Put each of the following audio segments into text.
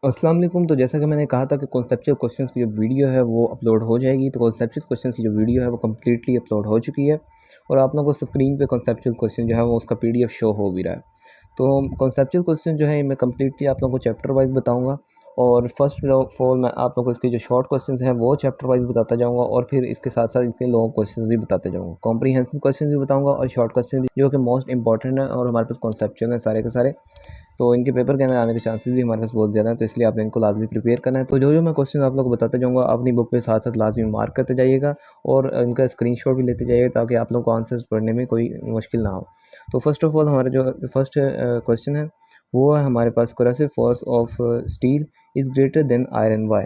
अस्सलाम वालेकुम। तो जैसा कि मैंने कहा था कि कॉन्सेप्चुअल क्वेश्चंस की जो वीडियो है वो अपलोड हो जाएगी। तो कॉन्सेप्चुअल क्वेश्चंस की जो वीडियो है वो कम्प्लीटली अपलोड हो चुकी है और आप लोगों को स्क्रीन पे कॉन्सेप्चुअल क्वेश्चन जो है वो उसका पीडीएफ शो हो भी रहा है। तो कॉन्सेप्चुअल क्वेश्चन जो है मैं कम्प्लीटली आप लोगों को चैप्टर वाइज बताऊँगा और फर्स्ट ऑफ ऑल मैं आप लोगों को इसके जो शॉर्ट क्वेश्चंस हैं वो चैप्टर वाइज बताता जाऊँगा और फिर इसके साथ-साथ इसके लॉन्ग क्वेश्चंस भी बताते जाऊँगा। कॉम्प्रिहेंसिव क्वेश्चंस भी बताऊँगा और शॉर्ट क्वेश्चन भी जो कि मोस्ट इंपॉर्टेंट है और हमारे पास कॉन्सेप्चुअल है सारे के सारे। तो इनके पेपर के अंदर आने के चांसेस भी हमारे पास बहुत ज़्यादा हैं, तो इसलिए आपने इनको लाज़मी प्रिपेयर करना है। तो जो मैं क्वेश्चन आप लोगों को बताते जाऊँगा अपनी बुक पे साथ-साथ लाज़मी मार्क करते जाइएगा और इनका स्क्रीनशॉट भी लेते जाइए ताकि आप लोगों को आंसर्स पढ़ने में कोई मुश्किल ना हो। तो फर्स्ट ऑफ ऑल हमारा जो फर्स्ट क्वेश्चन है वो है हमारे पास coercive force of steel is greater than iron why?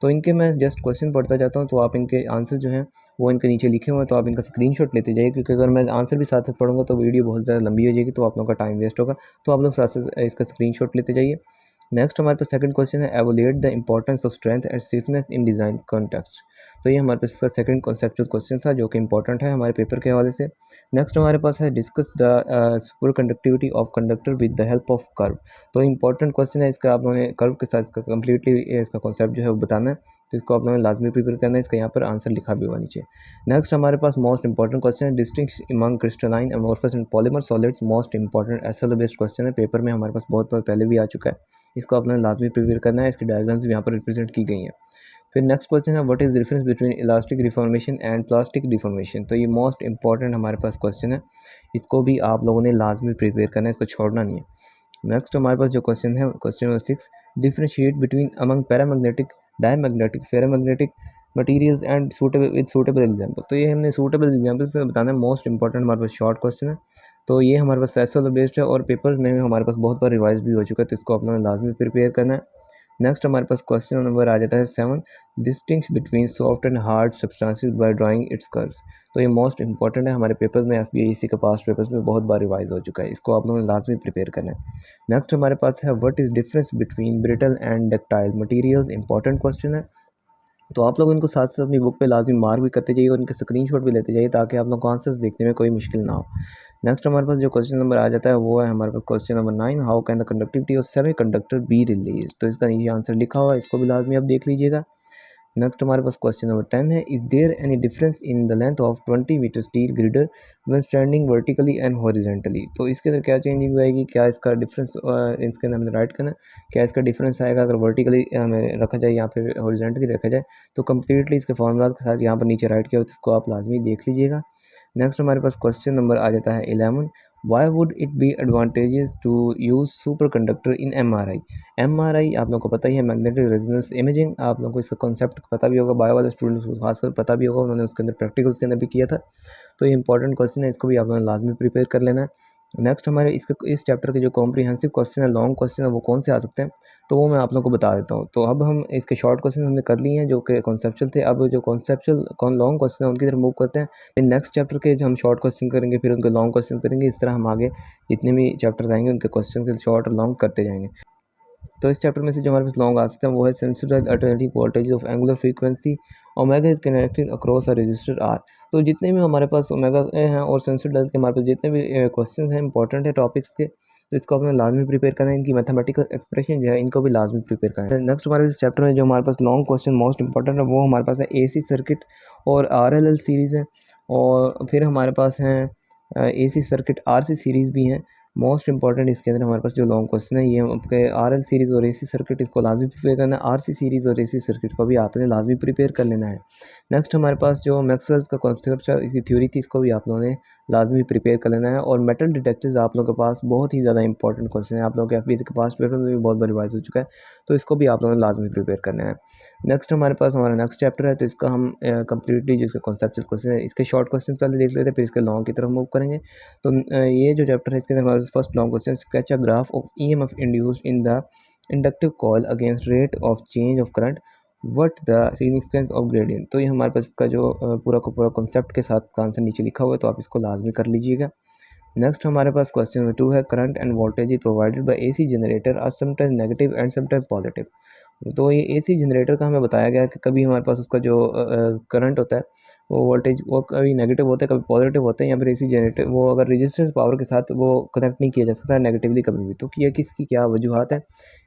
तो इनके मैं जस्ट क्वेश्चन पढ़ता जाता हूँ, तो आप इनके आंसर जो हैं वो इनके नीचे लिखे हुए हैं, तो आप इनका स्क्रीनशॉट लेते जाइए क्योंकि अगर मैं आंसर भी साथ-साथ पढ़ूँगा तो वीडियो बहुत ज़्यादा लंबी हो जाएगी, तो आप लोगों का टाइम वेस्ट होगा। तो आप लोग साथ-साथ इसका स्क्रीनशॉट लेते जाइए। नेक्स्ट हमारे पास सेकंड क्वेश्चन है evaluate the importance of strength and stiffness in design context. तो ये हमारे पास इसका सेकंड कॉन्सेप्चुअल क्वेश्चन था जो कि इंपॉर्टेंट है हमारे पेपर के हवाले से। नेक्स्ट हमारे पास है discuss the super conductivity of conductor with the help of curve. तो इंपॉर्टेंट क्वेश्चन है इसका, आप लोगों ने कर्व के साथ इसका कम्प्लीटली इसका कॉन्सेप्ट जो है वो बताना है, तो इसको आप लोगों ने लाजमी प्रिपेयर करना है। इसका यहाँ पर आंसर लिखा भी हुआ नीचे। नेक्स्ट हमारे पास मोस्ट इंपॉर्टेंट क्वेश्चन है distinguish among crystalline amorphous and polymer solids. Most important SLO based question है, पेपर में हमारे पास बहुत पहले भी आ चुका है। इसको आपने लाजमी प्रिपेयर करना है। इसकी डायग्राम्स भी यहाँ पर रिप्रेजेंट की गई हैं। फिर नेक्स्ट क्वेश्चन है what is difference between elastic deformation and plastic deformation. तो ये मोस्ट इंपॉर्टेंट हमारे पास क्वेश्चन है, इसको भी आप लोगों ने लाजमी प्रिपेयर करना है, इसको छोड़ना नहीं है। नेक्स्ट हमारे पास जो क्वेश्चन है question number 6 differentiate between among paramagnetic diamagnetic ferromagnetic materials and suitable with suitable example. तो ये हमने सूटेबल एग्जांपल से बताना है। मोस्ट इंपॉर्टेंट हमारे पास शॉर्ट क्वेश्चन है, तो ये हमारे पास एसएलओ बेस्ड है और पेपर में हमारे पास बहुत बार रिवाइज भी हो चुका है, तो इसको आप लोगों ने लाजमी प्रिपेयर करना है। नेक्स्ट हमारे पास क्वेश्चन नंबर आ जाता है 7 distinguish between soft and hard substances by drawing it's curves. तो ये मोस्ट इंपॉर्टेंट है हमारे पेपर में, एफबीआईसी के पास्ट पेपर्स में बहुत बार रिवाइज हो चुका है, इसको आप लोगों ने लाजमी प्रिपेयर करना है। नेक्स्ट हमारे पास है what is difference between brittle and ductile materials. Important question है, तो आप लोग इनको साथ साथ अपनी बुक पे लाजमी मार्क भी करते जाइए और इनके स्क्रीनशॉट भी लेते जाइए ताकि आप लोग को आंसर्स देखने में कोई मुश्किल ना हो। नेक्स्ट हमारे पास जो क्वेश्चन नंबर आ जाता है वो है हमारे पास question number 9 how can the conductivity of semiconductor be release. तो इसका नीचे आंसर लिखा हुआ है, इसको भी लाजमी आप देख लीजिएगा। नेक्स्ट हमारे पास क्वेश्चन नंबर 10 है is there any difference in the length of 20 metre steel girder when standing vertically and horizontally. तो इसके अंदर क्या चेंजिंग आएगी, क्या इसका डिफरेंस इसके अंदर हमने राइट करना है, क्या इसका डिफरेंस आएगा अगर वर्टिकली हमें रखा जाए या फिर हॉरिजॉन्टली रखा जाए। तो कम्प्लीटली इसके फॉर्मूला के साथ यहाँ पर नीचे राइट किया हो, तो इसको आप लाजमी देख लीजिएगा। नेक्स्ट हमारे पास क्वेश्चन नंबर आ जाता है 11 why would it be advantages to use super conductor in MRI. MRI आप लोगों को पता ही है, मैग्नेटिक रेजोनेंस इमेजिंग। आप लोगों को इसका कॉन्सेप्ट पता भी होगा, बायो वाले स्टूडेंट्स को खासकर पता भी होगा, उन्होंने उसके अंदर प्रैक्टिकल्स के अंदर भी किया था। तो ये इंपॉर्टेंट क्वेश्चन है, इसको भी आप लोगों ने लाजमी प्रिपेयर कर लेना है। नेक्स्ट हमारे इसके इस चैप्टर के जो कॉम्प्रिहेंसिव क्वेश्चन है, लॉन्ग क्वेश्चन है, वो कौन से आ सकते हैं, तो वो मैं आप लोगों को बता देता हूँ। तो अब हम इसके शॉर्ट क्वेश्चन हमने कर लिए हैं जो कि कॉन्सेप्चुअल थे। अब जो कॉन्सेप्चुअल लॉन्ग क्वेश्चन है उनकी तरफ मूव करते हैं। फिर नेक्स्ट चैप्टर के जो हम शॉर्ट क्वेश्चन करेंगे फिर उनके लॉन्ग क्वेश्चन करेंगे, इस तरह हम आगे जितने भी चैप्टर आएंगे उनके क्वेश्चन के शॉर्ट और लॉन्ग करते जाएंगे। तो इस चैप्टर में से जो हमारे पास लॉन्ग आ सकते हैं वो है sensitize alternating voltage of angular frequency omega is connected across a resistor R. तो जितने भी हमारे पास ओमेगा हैं और सेंसिटाइज के हमारे पास जितने भी क्वेश्चन हैं इंपॉर्टेंट है टॉपिक्स के, तो इसको अपने लाजमी प्रिपेयर करना है। इनकी मैथमेटिकल एक्सप्रेशन जो है इनको भी लाजमी प्रिपेयर करना है। नेक्स्ट हमारे इस चैप्टर में जो हमारे पास लॉन्ग क्वेश्चन मोस्ट इंपॉर्टेंट है वो हमारे पास है एसी सर्किट और आरएलएल सीरीज़ है, और फिर हमारे पास हैं एसी सर्किट आरसी सीरीज़ भी हैं। मोस्ट इंपॉर्टेंट इसके अंदर हमारे पास जो लॉन्ग क्वेश्चन है ये आपके आरएल सीरीज़ और एसी सर्किट, इसको लाजमी प्रिपेयर करना है। आरसी सीरीज़ और एसी सर्किट को भी आपने लाजमी प्रिपेयर कर लेना है। नेक्स्ट हमारे पास जो मैक्सवेल्स का कॉन्सेप्ट है, इसकी थ्योरी थी, इसको भी आप लोगों ने लाजमी प्रिपेयर कर लेना है। और मेटल डिटेक्टर्स आप लोगों के पास बहुत ही ज़्यादा इंपॉर्टेंट क्वेश्चन है, आप लोगों के एफबीएससी के पास पेपर में भी बहुत बार रिवाइज हो चुका है, तो इसको भी आप लोगों ने लाजमी प्रिपेयर करना है। नेक्स्ट हमारे पास हमारा नेक्स्ट चैप्टर है, तो इसका हम कम्प्लीटली जो इसका कॉन्सेप्चुअल क्वेश्चन है इसके शॉर्ट क्वेश्चन पहले देख लेते हैं, फिर इसके लॉन्ग की तरफ मूव करेंगे। तो ये जो चैप्टर है इसके अंदर हमारे first long question sketch a graph of EMF induced in the inductive coil against rate of change of current what the significance of gradient. तो ये हमारे पास इसका जो पूरा का पूरा कॉन्सेप्ट के साथ आंसर नीचे लिखा हुआ है, तो आप इसको लाजमी कर लीजिएगा। नेक्स्ट हमारे पास क्वेश्चन नंबर 2 है current and voltage provided by AC generator are sometimes negative and sometimes positive. तो ये एसी जनरेटर का हमें बताया गया है कि कभी हमारे पास उसका जो करंट होता है वो वोल्टेज वो कभी नेगेटिव होता है कभी पॉजिटिव होता है, या फिर एसी जनरेटर वो अगर रेजिस्टेंस पावर के साथ वो कनेक्ट नहीं किया जा सकता नेगेटिवली कभी भी। तो ये किसकी क्या वजूहत है,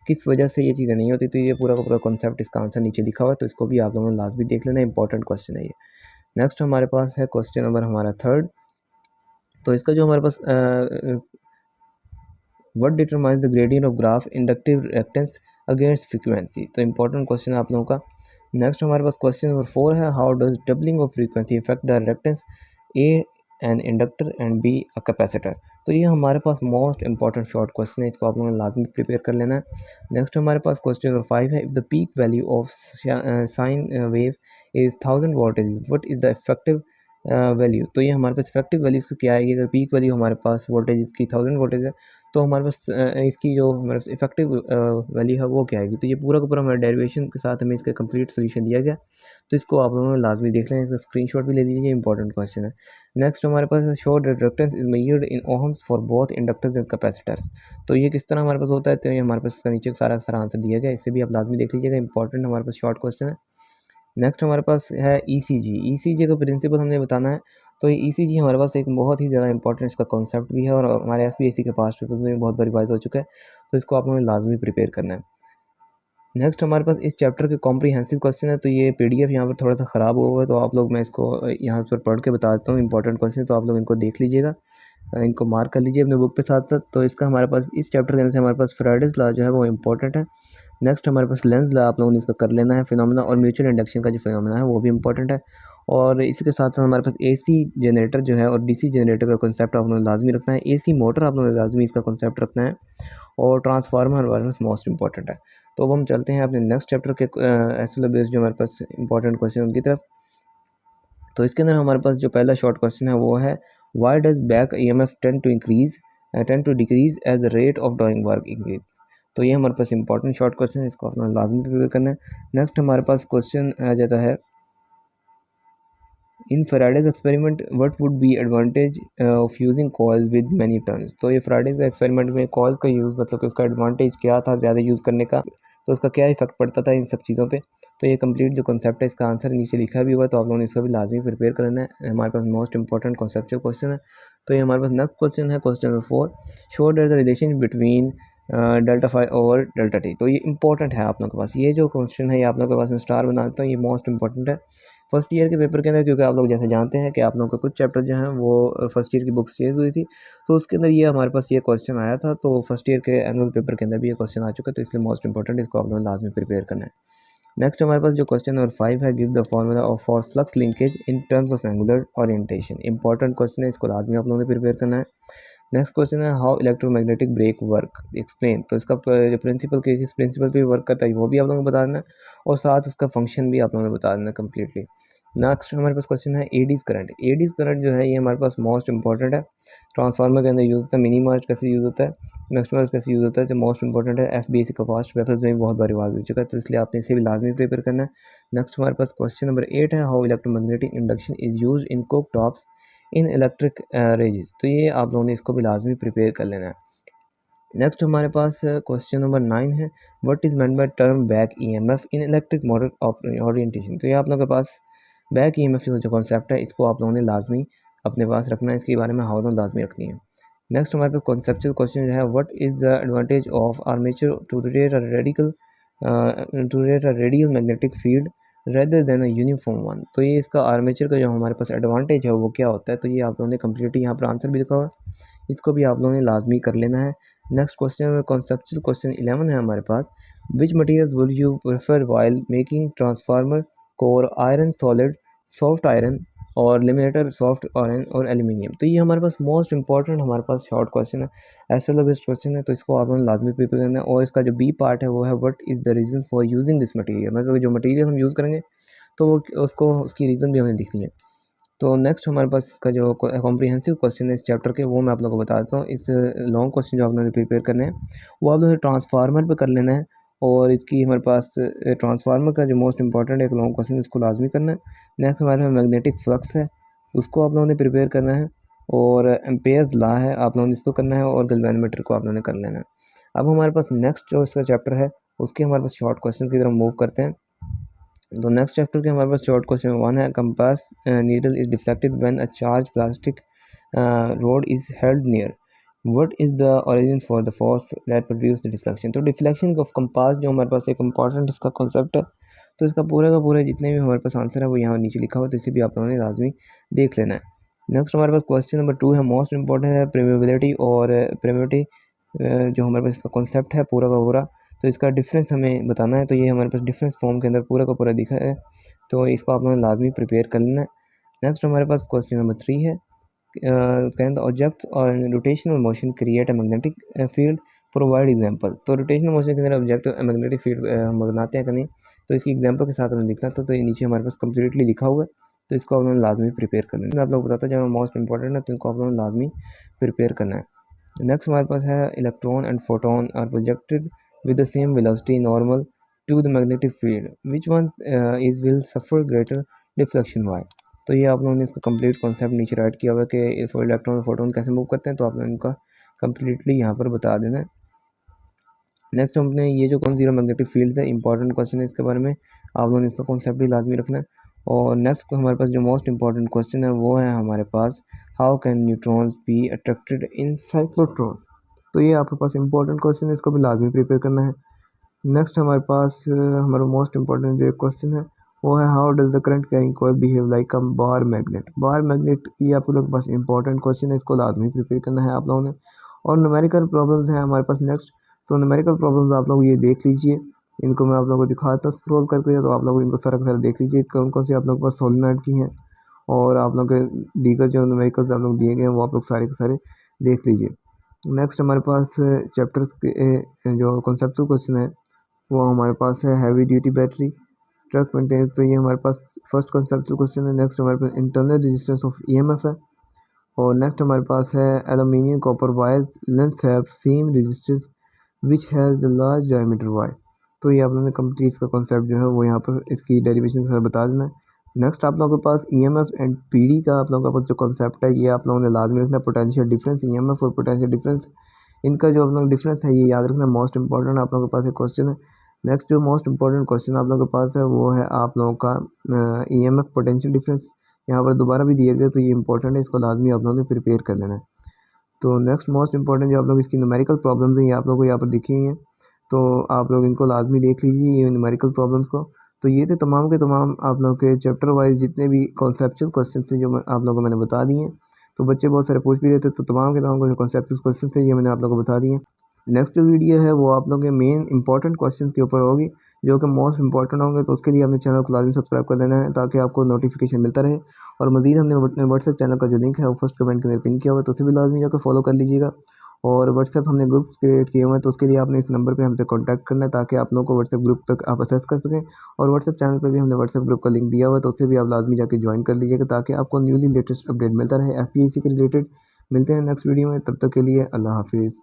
किस वजह से ये चीज़ें नहीं होती, तो ये पूरा का पूरा कॉन्सेप्ट इसका आंसर नीचे लिखा हुआ है, तो इसको भी आप लोगों ने लास्ट भी देख लेना, इंपॉर्टेंट क्वेश्चन है ये। नेक्स्ट हमारे पास है क्वेश्चन नंबर हमारा थर्ड। तो इसका जो हमारे पास what determines the gradient of graph inductive reactance against frequency, तो इंपॉर्टेंट क्वेश्चन है आप लोगों का। नेक्स्ट हमारे पास क्वेश्चन नंबर 4 है, how does doubling of frequency effect the reactance A an inductor and be a capacitor. तो ये हमारे पास मोस्ट इंपॉर्टेंट शॉर्ट क्वेश्चन है, इसको आप लोगों ने लाजमी प्रिपेयर कर लेना है। नेक्स्ट हमारे पास क्वेश्चन नंबर 5 है, if the peak value of sine wave is 1000 what is what is the effective value. तो ये हमारे पास इफेक्टिव वैल्यू इसको क्या आएगी, अगर पीक वैल्यू हमारे पास वोल्टेज इसकी 1000 वोल्टेज है तो हमारे पास इसकी जो हमारे पास इफेक्टिव वैल्यू है वो क्या आएगी। तो ये पूरा का पूरा हमारे डेरिवेशन के साथ हमें इसका कंप्लीट सोल्यूशन दिया गया, तो इसको आप लोगों ने लाजमी देख लें, इसका स्क्रीनशॉट भी ले लीजिए, इंपॉर्टेंट क्वेश्चन है। नेक्स्ट हमारे पास show reactance is measured in ohms for both inductors and capacitors. तो ये किस तरह हमारे पास होता है, तो ये हमारे पास इसका नीचे सारा सारा आंसर दिया गया, इससे भी आप लाजमी देख लीजिएगा, इंपॉर्टेंट हमारे पास शॉर्ट क्वेश्चन है। नेक्स्ट हमारे पास है ईसीजी। ईसीजी का प्रिंसिपल हमने बताना है, तो ये ईसीजी हमारे पास एक बहुत ही ज़्यादा इंपॉर्टेंट इसका कॉन्सेप्ट भी है और हमारे एफपीएससी के पास पेपर्स में बहुत बार रिवाइज हो चुका है, तो इसको आप लोगों ने लाजमी प्रिपेयर करना है। नेक्स्ट हमारे पास इस चैप्टर के कॉम्प्रीहेंसिव क्वेश्चन है, तो ये पीडीएफ यहाँ पर थोड़ा सा ख़राब हुआ है, तो आप लोग मैं इसको यहाँ पर पढ़ के बता देता हूँ, इंपॉर्टेंट क्वेश्चन, तो आप लोग इनको देख लीजिएगा, इनको मार्क कर लीजिए अपने बुक पे साथ साथ। तो इसका हमारे पास इस चैप्टर के अंदर से हमारे पास फ्राइडेज लॉ जो है वो इंपॉर्टेंट है। नेक्स्ट हमारे पास लेंस लॉ आप लोगों ने इसका कर लेना है, फिनोमेना और म्यूचुअल इंडक्शन का जो फिनोमेना है वो भी इंपॉर्टेंट है। और इसके साथ साथ हमारे पास एसी जनरेटर जो है और डीसी जनरेटर का कॉन्सेप्ट आप लोगों ने लाजमी रखना है, एसी मोटर आप लोगों ने लाजमी इसका कॉन्सेप्ट रखना है, और ट्रांसफार्मर हमारे पास मोस्ट इंपॉर्टेंट है। तो अब हम चलते हैं अपने नेक्स्ट चैप्टर के एसएलओ बेस्ड जो हमारे पास इंपॉर्टेंट क्वेश्चन उनकी तरफ। तो इसके अंदर हमारे पास जो पहला शॉर्ट क्वेश्चन है वो है, why does back EMF tend to decrease as the rate of doing work increase. तो ये हमारे पास इंपॉर्टेंट शॉर्ट क्वेश्चन है, इसको अपना लाजमी प्रिपेयर करना है। नेक्स्ट हमारे पास क्वेश्चन आ जाता है, in Faraday's experiment what would be advantage of using coils with many turns. तो ये फैराडेज का एक्सपेरिमेंट में कॉइल्स का यूज़ मतलब कि उसका एडवांटेज क्या था ज़्यादा यूज़ करने का, तो उसका क्या इफेक्ट पड़ता था इन सब चीज़ों पे। तो ये कंप्लीट जो कॉन्सेप्ट है इसका आंसर नीचे लिखा भी हुआ है, तो आप लोगों ने इसको भी लाजमी प्रिपेयर करना है, हमारे पास मोस्ट इंपॉर्टेंट कॉन्सेप्चुअल क्वेश्चन है। तो ये हमारे पास नेक्स्ट क्वेश्चन है, question number 4, show that the relation between delta five over delta T. तो ये इंपॉर्टेंट है आप लोगों के पास, ये जो क्वेश्चन है ये आप लोगों के पास मैं स्टार बना देता हूँ, ये मोस्ट इंपॉर्टेंट है फर्स्ट ईयर के पेपर के अंदर, क्योंकि आप लोग जैसे जानते हैं कि आप लोगों के कुछ चैप्टर जो हैं वो फर्स्ट ईयर की बुक्स चेंज हुई थी, तो उसके अंदर ये हमारे पास ये क्वेश्चन आया था, तो फर्स्ट ईयर के एनुअल पेपर के अंदर भी ये क्वेश्चन आ चुका है, तो इसलिए मोस्ट इंपॉर्टेंट इसको आप लोगों ने लाजमी प्रिपेयर करना है। नेक्स्ट हमारे पास जो क्वेश्चन नंबर 5 है, give the formula of for flux linkage in terms of angular orientation. Important question है, इसको लाजमी आप लोगों ने प्रिपेयर करना है। नेक्स्ट क्वेश्चन है, how electromagnetic brake work explain. तो इसका जो प्रिंसिपल के किस प्रिंसिपल पे वर्क करता है वो भी आप लोगों को बता देना है, और साथ उसका फंक्शन भी आप लोगों ने बता देना कम्प्लीटली। नेक्स्ट हमारे पास क्वेश्चन है, एडीज करंट। एडीज करंट जो है ये हमारे पास मोस्ट इंपॉर्टेंट है, ट्रांसफार्मर के अंदर यूज़ होता है, मिनी मार्च कैसे यूज़ होता है, नेक्स्ट मार्च कैसे यूज़ होता है, जो मोस्ट इंपॉर्टेंट है, एफबीएससी का फास्ट पेपर्स में बहुत बार रिवाज हो चुका है, तो इसलिए आपने इसे भी लाजमी प्रिपेयर करना है। नेक्स्ट हमारे पास क्वेश्चन नंबर 8 है, how electromagnetic induction is use in cooktops in electric ranges. तो ये आप लोगों ने इसको भी लाजमी प्रिपेयर कर लेना है। नेक्स्ट हमारे पास क्वेश्चन नंबर 9 है, what is meant by term back EMF in electric motor orientation. तो ये आप लोगों के पास बैक ईएमएफ जो कॉन्सेप्ट है इसको आप लोगों ने लाजमी अपने पास रखना है, इसके बारे में हाउ लाजमी रखनी है। नेक्स्ट हमारे पास कॉन्सेप्चुअल क्वेश्चन जो है, what is the advantage of armature to create a radial magnetic field rather than a uniform one. तो ये इसका आर्मेचर का जो हमारे पास एडवांटेज है वो क्या होता है, तो ये आप लोगों ने कम्प्लीटली यहाँ पर आंसर भी लिखा हुआ है, इसको भी आप लोगों ने लाजमी कर लेना है। नेक्स्ट क्वेश्चन में कॉन्सेप्चुअल क्वेश्चन 11 है हमारे पास, which materials would you prefer while making transformer core, iron solid, soft iron और लिमिनेटर सॉफ्ट आयरन और एल्यूमिनियम। तो ये हमारे पास मोस्ट इंपॉर्टेंट हमारे पास शॉर्ट क्वेश्चन है, एसएलओ बेस्ड क्वेश्चन है, तो इसको आप लोगों ने लाजमी प्रिपेयर करना है। और इसका जो बी पार्ट है वो है, what is the reason for using this material, मतलब जो मटेरियल हम यूज़ करेंगे तो वो उसको उसकी रीज़न भी हमें लिखनी है। तो नेक्स्ट हमारे पास इसका जो कॉम्प्रिहेंसिव क्वेश्चन है इस चैप्टर के, वो मैं आप लोगों को बता देता हूँ। इस लॉन्ग क्वेश्चन जो आप लोगों ने प्रिपेयर करने हैं वो आप लोगों ने ट्रांसफार्मर पे कर लेना है, और इसकी हमारे पास ट्रांसफार्मर का जो मोस्ट इंपॉर्टेंट एक लॉन्ग क्वेश्चन इसको लाजमी करना है। नेक्स्ट हमारे पास मैग्नेटिक फ्लक्स है, उसको आप लोगों ने प्रिपेयर करना है, और एम्पेयर्स लॉ है आप लोगों ने इसको करना है, और गैल्वेनोमीटर को आप लोगों ने कर लेना है। अब हमारे पास नेक्स्ट जो इसका चैप्टर है उसके हमारे पास शॉर्ट क्वेश्चन की तरफ मूव करते हैं। तो नेक्स्ट चैप्टर के हमारे पास शॉर्ट क्वेश्चन 1 है, compass needle is deflected when a charge plastic road is held near, what is the origin for the force that produce the deflection. तो डिफ्लेक्शन ऑफ कंपास जो हमारे पास एक इंपॉर्टेंट इसका concept है, तो इसका पूरा का पूरा जितने भी हमारे पास आंसर है वो यहाँ नीचे लिखा हुआ है, तो इसे भी आप लोगों ने लाजमी देख लेना है। नेक्स्ट हमारे पास क्वेश्चन नंबर 2 है, मोस्ट इंपॉर्टेंट है परमेबिलिटी और परमेबिलिटी जो हमारे पास इसका कॉन्सेप्ट है पूरा का पूरा, तो इसका डिफरेंस हमें बताना है। तो ये हमारे पास डिफरेंस फॉर्म के अंदर पूरा का पूरा दिखा है, तो इसको आप लोगों ने लाजमी प्रिपेयर कर लेना है। नेक्स्ट हमारे पास क्वेश्चन नंबर 3 है, कैन द ऑब्जेक्ट और rotational motion create a magnetic field, provide example. तो रोटेशनल मोशन के अंदर ऑब्जेक्ट मैग्नेटिक फील्ड हम बनाते हैं कहीं, तो इसकी एग्जांपल के साथ हमें लिखना था। तो ये नीचे हमारे पास कंप्लीटली लिखा हुआ है, तो इसको आप लोगों ने लाजमी प्रिपेयर करना है। मैं आप लोग बताता हूँ जब मोस्ट इंपॉर्टेंट है, तो इनको आप लोगों ने लाजमी प्रिपेयर करना है। नेक्स्ट हमारे पास है, electron and photon are projected with the same velocity normal to the magnetic field, which one is will suffer greater deflection why. तो ये आप लोगों ने इसका कंप्लीट कॉन्सेप्ट नीचे राइट किया हुआ है कि इलेक्ट्रॉन और फोटोन कैसे मूव करते हैं, तो आप लोगों ने इनका कंप्लीटली यहाँ पर बता देना है। नेक्स्ट हमने ये जो कौन जीरो मैग्नेटिक फील्ड है, इंपॉर्टेंट क्वेश्चन है इसके बारे में, आप लोगों ने इसका कॉन्सेप्ट भी लाजमी रखना है। और नेक्स्ट हमारे पास जो मोस्ट इंपॉर्टेंट क्वेश्चन है वो है हमारे पास, how can neutrons be attracted in cyclotron. तो ये आपके पास इंपॉर्टेंट क्वेश्चन है, इसको भी लाजमी प्रिपेयर करना है। नेक्स्ट हमारे पास हमारा मोस्ट इंपॉर्टेंट जो क्वेश्चन है वो है, how does the current carrying coil behave like a bar magnet. Bar magnet ये आप लोगों के पास इंपॉर्टेंट क्वेश्चन है, इसको लाजमी प्रिपेयर करना है आप लोगों ने। और न्यूमेरिकल प्रॉब्लम्स हैं हमारे पास नेक्स्ट, तो न्यूमेरिकल प्रॉब्लम्स आप लोग ये देख लीजिए, इनको मैं आप लोगों को दिखाता स्क्रॉल करके, तो आप लोग इनको सारा का सारा देख लीजिए कौन कौन सी आप लोगों के पास सोलेनॉइड की हैं, और आप लोग के दीगर जो न्यूमेरिकल्स आप लोग दिए गए हैं वो आप लोग सारे के सारे देख लीजिए। नेक्स्ट हमारे पास चैप्टर्स के जो कॉन्सेप्चुअल क्वेश्चन है वो हमारे पास है, heavy duty battery truck maintenance. तो ये हमारे पास फर्स्ट कॉन्सेप्चुअल क्वेश्चन है। नेक्स्ट हमारे पास इंटरनल रेजिस्टेंस ऑफ ईएमएफ है। और नेक्स्ट हमारे पास है, aluminium copper wires lengths have same resistance which has the large diameter why. तो ये आप लोगों ने कंप्लीट इसका कॉन्सेप्ट जो है वो यहाँ पर इसकी डेरिवेशन से बता देना है। नेक्स्ट आप लोगों के पास ईएमएफ एंड पीडी का आप लोगों का जो कॉन्सेप्ट है ये आप लोगों ने लाजमी रखना है। पोटेंशियल डिफरेंस ईएमएफ और पोटेंशियल डिफरेंस, इनका जो आप लोग डिफरेंस है ये याद रखना, मोस्ट इंपॉर्टेंट आप लोगों के पास एक क्वेश्चन है। नेक्स्ट जो मोस्ट इंपॉर्टेंट क्वेश्चन आप लोगों के पास है वो है आप लोगों का ईएमएफ पोटेंशियल डिफरेंस, यहाँ पर दोबारा भी दिया गया, तो ये इंपॉर्टेंट है, इसको लाजमी आप लोगों ने प्रिपेयर कर लेना है। तो नेक्स्ट मोस्ट इंपॉर्टेंट जो आप लोग इसकी न्यूमेरिकल प्रॉब्लम्स हैं ये आप लोगों को यहाँ पर दिखी हुई हैं, तो आप लोग इनको लाजमी देख लीजिए ये न्यूमेरिकल प्रॉब्लम्स को। तो ये थे तमाम के तमाम आप लोग के चैप्टर वाइज जितने भी कॉन्सेप्चुअल क्वेश्चन थे जो आप लोगों को मैंने बता दिए हैं। तो बच्चे बहुत सारे पूछ भी रहे थे, तो तमाम के तमाम जो कॉन्सेप्चुअल क्वेश्चन थे ये मैंने आप लोगों को बता दिए। नेक्स्ट जो वीडियो है वो आप लोगों के मेन इंपॉर्टेंट क्वेश्चंस के ऊपर होगी, जो कि मोस्ट इंपॉर्टेंट होंगे, तो उसके लिए अपने चैनल को लाजमी सब्सक्राइब कर लेना है ताकि आपको नोटिफिकेशन मिलता रहे। और मजीद हमने व्हाट्सएप चैनल का जो लिंक है वो फर्स्ट कमेंट के अंदर पिन किया हुआ है, तो उसे भी लाजमी जाकर फॉलो कर लीजिएगा। और व्हाट्सएप हमने ग्रुप्स क्रिएट किए हुए हैं, तो उसके लिए आपने इस नंबर पे हमसे कांटेक्ट करना है ताकि आप लोगों को व्हाट्सएप ग्रुप तक आप असेस कर सकें। और व्हाट्सएप चैनल पे भी हमने व्हाट्सएप ग्रुप का लिंक दिया हुआ है, तो उससे भी आप लाजमी जाकर ज्वाइन कर लीजिएगा ताकि आपको न्यूली लेटेस्ट अपडेट मिलता रहे एफपीएससी के रिलेटेड। मिलते हैं नेक्स्ट वीडियो में, तब तक के लिए अल्लाह हाफिज़।